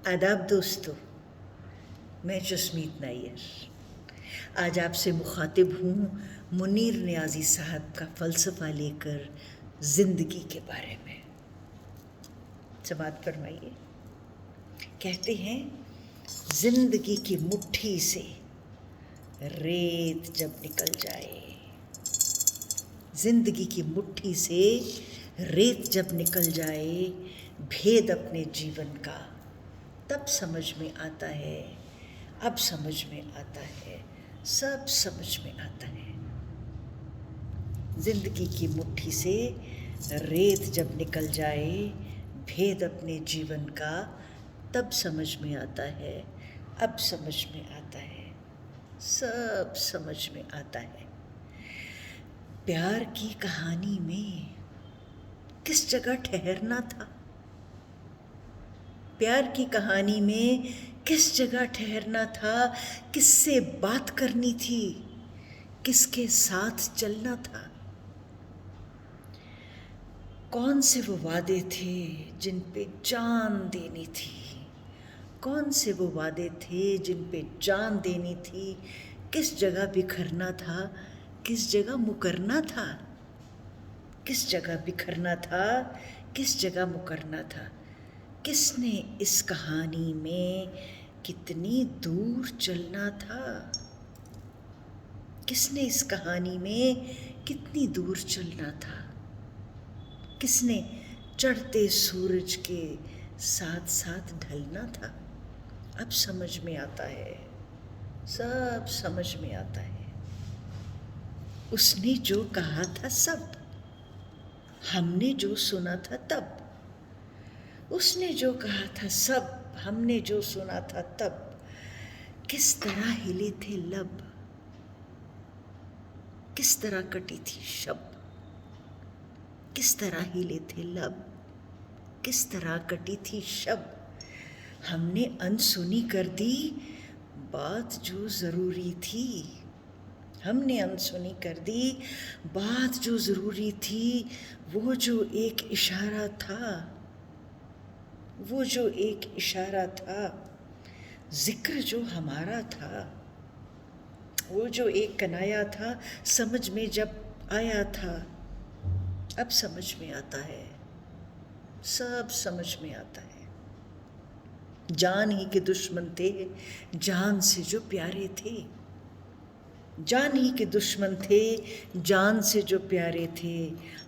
आदाब दोस्तों, मैं जसमीत नायर आज आपसे मुखातिब हूँ मुनीर नियाज़ी साहब का फ़लसफ़ा लेकर ज़िंदगी के बारे में। समात फरमाइए। कहते हैं, ज़िंदगी की मुट्ठी से रेत जब निकल जाए, ज़िंदगी की मुट्ठी से रेत जब निकल जाए, भेद अपने जीवन का तब समझ में आता है, अब समझ में आता है, सब समझ में आता है। ज़िंदगी की मुट्ठी से रेत जब निकल जाए, भेद अपने जीवन का तब समझ में आता है, अब समझ में आता है, सब समझ में आता है। प्यार की कहानी में किस जगह ठहरना था, प्यार की कहानी में किस जगह ठहरना था, किससे बात करनी थी, किसके साथ चलना था। कौन से वो वादे थे जिन पे जान देनी थी, कौन से वो वादे थे जिन पे जान देनी थी, किस जगह बिखरना था, किस जगह मुकरना था, किस जगह बिखरना था, किस जगह मुकरना था। किसने इस कहानी में कितनी दूर चलना था, किसने इस कहानी में कितनी दूर चलना था, किसने चढ़ते सूरज के साथ साथ ढलना था। अब समझ में आता है, सब समझ में आता है। उसने जो कहा था सब, हमने जो सुना था तब, उसने जो कहा था सब, हमने जो सुना था तब। किस तरह हिले थे लब, किस तरह कटी थी शब, किस तरह हिले थे लब, किस तरह कटी थी शब। हमने अनसुनी कर दी बात जो ज़रूरी थी, हमने अनसुनी कर दी बात जो ज़रूरी थी। वो जो एक इशारा था, वो जो एक इशारा था, ज़िक्र जो हमारा था, वो जो एक कनाया था, समझ में जब आया था, अब समझ में आता है, सब समझ में आता है। जान ही के दुश्मन थे, जान से जो प्यारे थे, जान ही के दुश्मन थे, जान से जो प्यारे थे।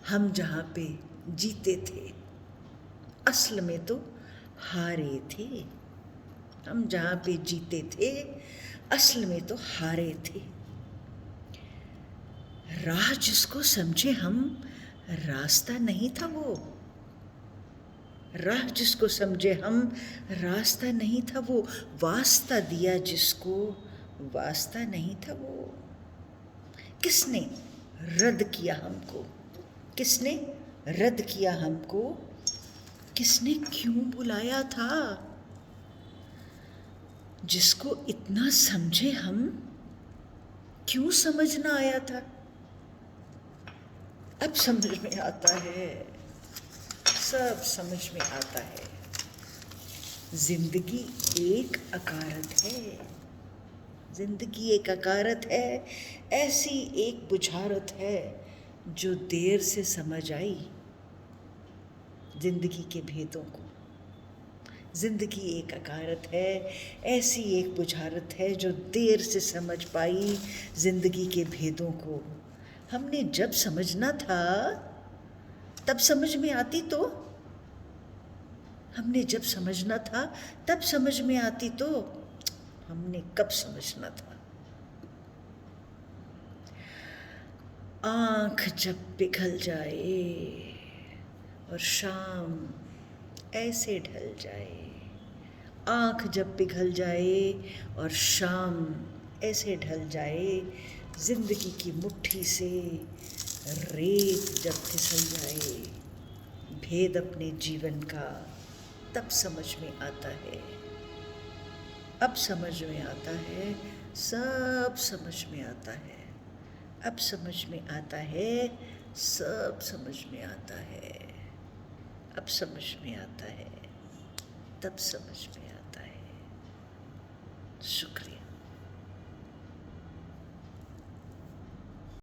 हम जहाँ पे जीते थे, असल में तो हारे थे। हम जहाँ पे जीते थे, असल में तो हारे थे। राह जिसको समझे हम, रास्ता नहीं था वो, राह जिसको समझे हम, रास्ता नहीं था वो। वास्ता दिया जिसको, वास्ता नहीं था वो। किसने रद्द किया हमको, किसने रद्द किया हमको, किसने क्यों बुलाया था। जिसको इतना समझे हम, क्यों समझ ना आया था। अब समझ में आता है, सब समझ में आता है। जिंदगी एक अकारत है, जिंदगी एक अकारत है, ऐसी एक बुझारत है जो देर से समझ आई जिंदगी के भेदों को। जिंदगी एक अकारत है, ऐसी एक बुझारत है जो देर से समझ पाई जिंदगी के भेदों को। हमने जब समझना था तब समझ में आती तो, हमने जब समझना था तब समझ में आती तो, हमने कब समझना था। आँख जब पिघल जाए और शाम ऐसे ढल जाए, आँख जब पिघल जाए और शाम ऐसे ढल जाए, जिंदगी की मुट्ठी से रेत जब फिसल जाए, भेद अपने जीवन का तब समझ में आता है, अब समझ में आता है, सब समझ में आता है। अब समझ में आता है, सब समझ में आता है, अब समझ में आता है, तब समझ में आता है। शुक्रिया।